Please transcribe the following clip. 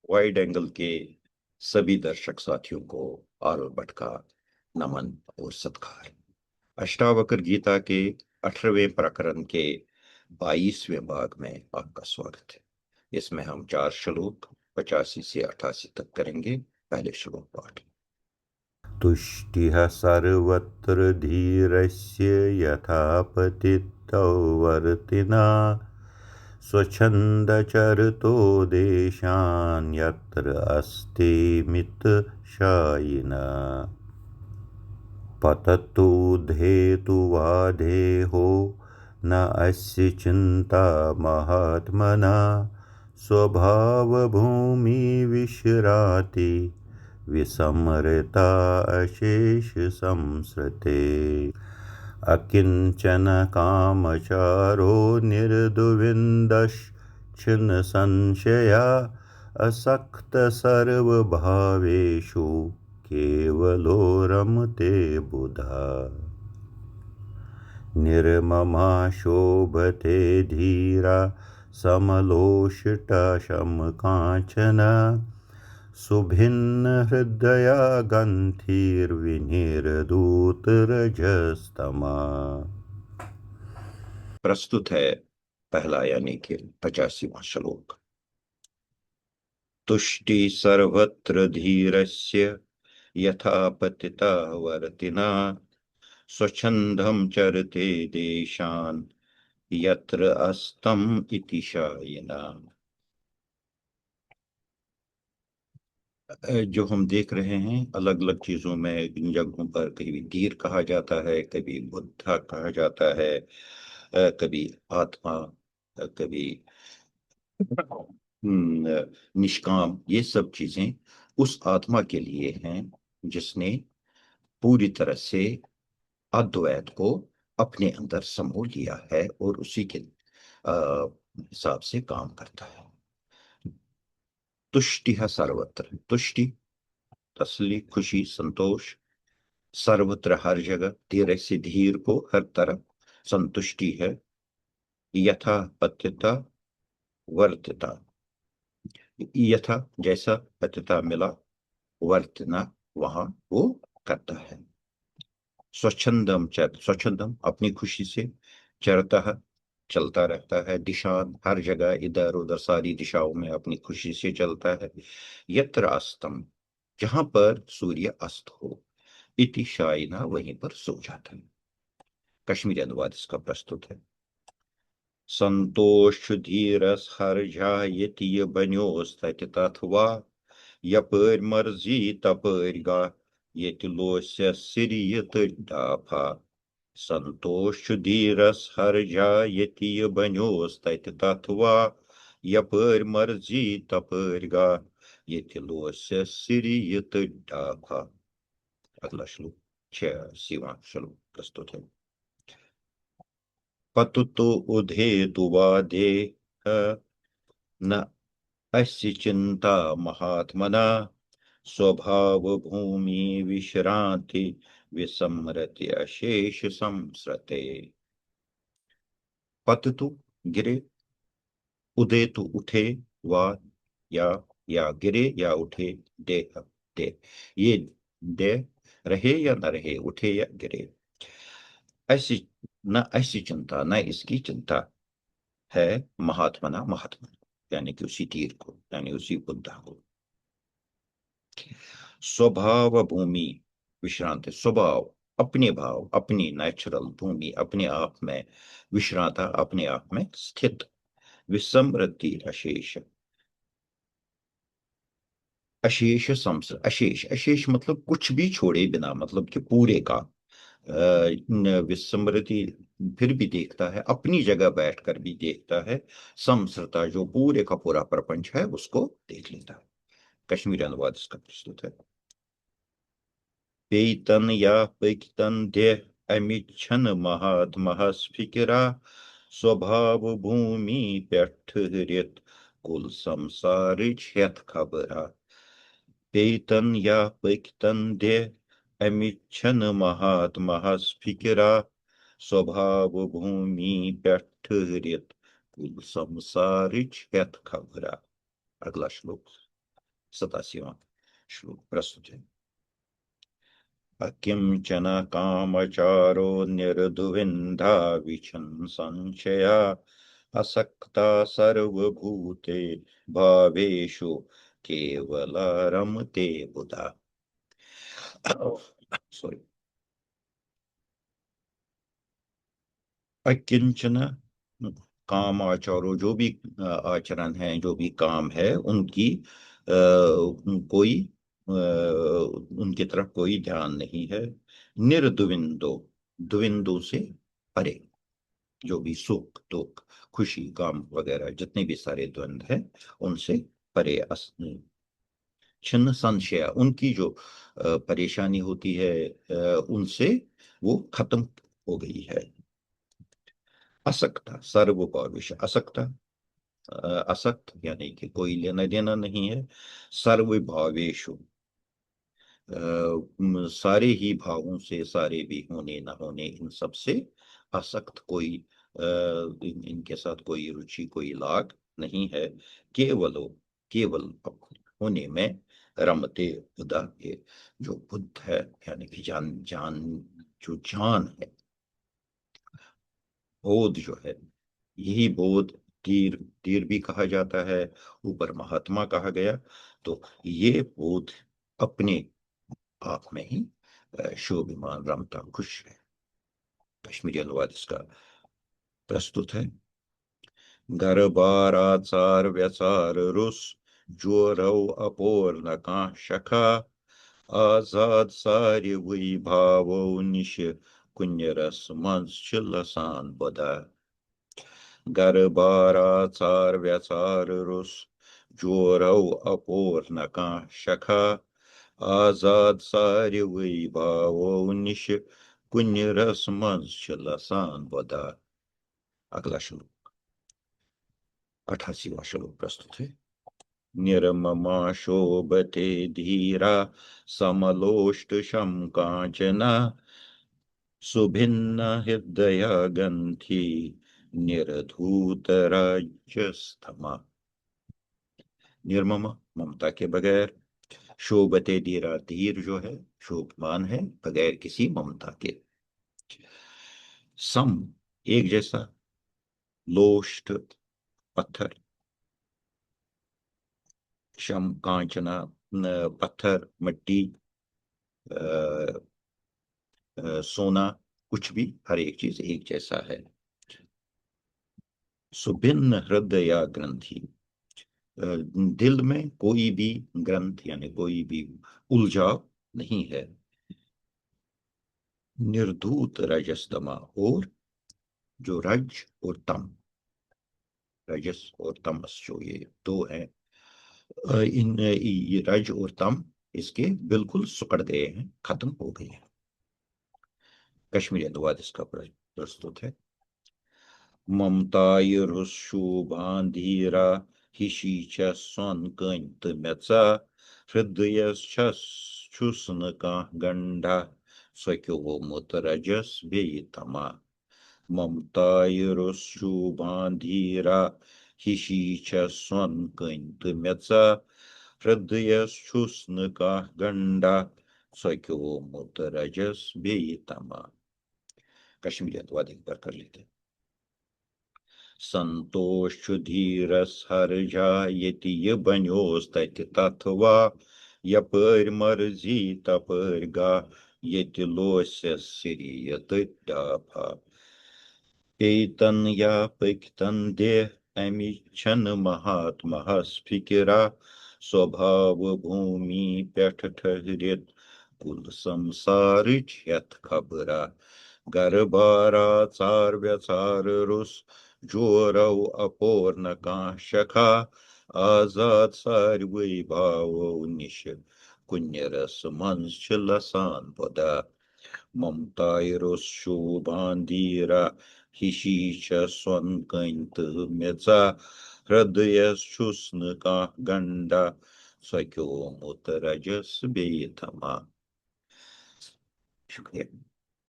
Wide angle के सभी दर्शक साथियों को आरुल भट्ट का नमन और सत्कार। अष्टावक्र गीता के 18वें प्रकरण के 22वें भाग में आपका स्वागत है। इसमें हम 4 श्लोक 85 से 88 तक करेंगे। पहले श्लोक पाठ। तुष्टिः सर्वत्र धीरस्य यथा पतितौ वर्तिना स्वच्छन्दचरतो देशान् यत्र अस्ति मितशायिनः पततु धेतुवादेहो न अस्य चिन्ता महात्मना स्वभावभूमिविश्राति विस्मृता अशेष संसृते अकिञ्चन कामचारो निर्दुविन्दश्चिन् संशया असक्त सर्वभावेषु केवलो रमते बुधा निर्ममा शोभते धीरा समलोष्टा शमकाञ्चना सुभिन्न हृदया गन्धीर्विनिर्धूतरजस्तमा। प्रस्तुत है पहला यानी कि 85वां श्लोक। तुष्टि सर्वत्र धीरस्य यथा पतिता वर्तिना स्वच्छंदं चरते देशान यत्र अस्तम इति शायिना। जो हम देख रहे हैं अलग अलग चीजों में, इन जगहों पर कभी धीर कहा जाता है, कभी बुद्धा कहा जाता है, कभी आत्मा, कभी निष्काम। ये सब चीजें उस आत्मा के लिए हैं जिसने पूरी तरह से अद्वैत को अपने अंदर समो लिया है और उसी के हिसाब से काम करता है। तुष्टि है सर्वत्र। तुष्टि तसल्ली, खुशी, संतोष। सर्वत्र हर जगह, धीरे से धीर को हर तरफ संतुष्टि है। यथा पत्यता वर्तिता, यथा जैसा पत्यता मिला, वर्तना वहां वो करता है। स्वच्छंदम चर, स्वच्छंदम अपनी खुशी से, चरता है चलता रहता है, दिशान हर जगह इधर उधर सारी दिशाओं में अपनी खुशी से चलता है। यत्र अस्तम जहां पर सूर्य अस्त हो, इति शायिना वहीं पर सो जाता है। कश्मीरी अनुवाद इसका प्रस्तुत है। संतोष धीरस हर जायति बन्योस्तति तथवा यपर मर्जी तपर गा यति लोस्य सिरियत डाफा। संतोष धीरस हर जायति बन्योस्तति तथवा यपर मर्जी तपर गा यति लोस्य सिरियत डाफा। अगला श्लोक 86वां श्लोक प्रस्तुत है। पतुतो उधेतु वादे न अस्य चिंता महात्मना स्वभाव भूमि विश्रांति विसमृति अशेष संसृते। पततु गिरे, उदेतु उठे, वा या गिरे या उठे, देह दे, ये दे रहे या न रहे, उठे या गिरे। ऐसी न ऐसी चिंता, न इसकी चिंता है महात्मा महात्मा, यानी कि उसी तीर को, यानी उसी बुद्धा को। स्वभाव भूमि विश्रांति, स्वभाव अपने भाव, अपनी नेचुरल भूमि, अपने आप में विश्रांता, अपने आप में स्थित। विसमृति अशेष, अशेष संस, अशेष, अशेष मतलब कुछ भी छोड़े बिना, मतलब कि पूरे का। विस्मृति फिर भी देखता है, अपनी जगह बैठकर भी देखता है। समसृता जो पूरे का पूरा प्रपंच है उसको देख लेता है। कश्मीरी अनुवाद इसका प्रस्तुत है। पेतन या पैतन दे अमिच्छन महात्महस फिकिरा स्वभाव भूमि पेठरित कुल संसार छेत खबरा। पेतन या पैतन दे अमिच्छन महात्महस फिकिरा स्वभाव भूमि पेठरित कुल संसार छेत खबरा। अगला श्लोक। 87वां श्लोक प्रस्तुत है। अकिंचन कामचारो निर्दुविन्धा विछन् संशया असक्ता सर्वभूते भावेषु केवला रमते बुधा। सॉरी। अकिंचन काम आचारो, जो भी आचरण है, जो भी काम है, उनकी कोई उनकी तरफ कोई ध्यान नहीं है। निर्द्विंदो, द्विंदु से परे, जो भी सुख दुख खुशी काम वगैरह जितने भी सारे द्वंद्व हैं उनसे परे। छिन्न संशय, उनकी जो परेशानी होती है उनसे वो खत्म हो गई है। असक्ता सर्वभावेश, असक्ता असक्त यानी कि कोई लेना देना नहीं है। सर्वभावेशु सारे ही भावों से, सारे भी होने न होने इन सब से असक्त, कोई इनके साथ कोई रुचि कोई लाग नहीं है। केवल केवल होने में रमते बुधा, ये जो बुद्ध है यानी कि जान जान जो जान है, बोध जो है, यही बोध धीर, धीर भी कहा जाता है, ऊपर महात्मा कहा गया। तो ये बोध अपने आप में ही शोभिमान रमता खुश है। कश्मीरी अनुवाद इसका प्रस्तुत है। घर बार आचार व्यचार रुस जोरव अपोर नका शखा आजाद सारे वही भाव निश कुंज रस मंच लसान बदा। घर बार आचार व्यचार रुस जोरव अपोर नका शखा आजाद सारे वही भाव निश कुंज रस मंच लसान बदा। अगला श्लोक 88वां श्लोक प्रस्तुत है। निर्ममा शोभते धीरा समलोष्ट शम कांचना सुभिन्न हृदय गंथी निर्धूत राजस्थमा। निर्ममा, ममता के बगैर। शोभते धीरा, धीर जो है शोभमान है बगैर किसी ममता के। सम, एक जैसा। लोष्ट, पत्थर। शम, कांचना, पत्थर मिट्टी, सोना, कुछ भी, हर एक चीज एक जैसा है। सुभिन्न हृदय ग्रंथि, दिल में कोई भी ग्रंथ यानी कोई भी उलझाव नहीं है। निर्धूत रजस्तमा, और जो रज और तम, रजस और तमस जो ये दो हैं, इन ये रज और तम इसके बिल्कुल सुकड़ गए हैं, खत्म हो गए हैं। कश्मीरी अनुवाद इसका प्रस्तुत है। ममतायुरुशुभान्धीरा हिशी च स्वन्कंत मेचा हृदयश्चुष्णका गंडा स्वक्यो मुतरजस बेतमा। ममतायुरुशुभान्धीरा हिशी च स्वन्कंत मेचा हृदयश्चुष्णका गंडा स्वक्यो मुतरजस बेतमा। कश्मीरी अनुवाद एक बार कर लेते हैं। संतोष धीरस हर जायति ये बन्योस तथवा यपर मर्जी तपर गा यति लोस्य सिरियत डाफा। पेतन या पैक्तन देह अमि छन महात्महस फिकिरा स्वभाव भूमि पेठ ठहरित कुल संसार यथ खबरा। घर बारा चार व्यचार रुस जोरव अपोर नका शखा आजाद सार्वै भाव निश कुन्य रस मंच लसान पदा। ममतायुरुशुभान्धीरा हिशी च स्वन्कंत मेचा हृदयश्चुष्णका गंडा स्वक्यो मुतरजस बेतमा। शुक्रिया।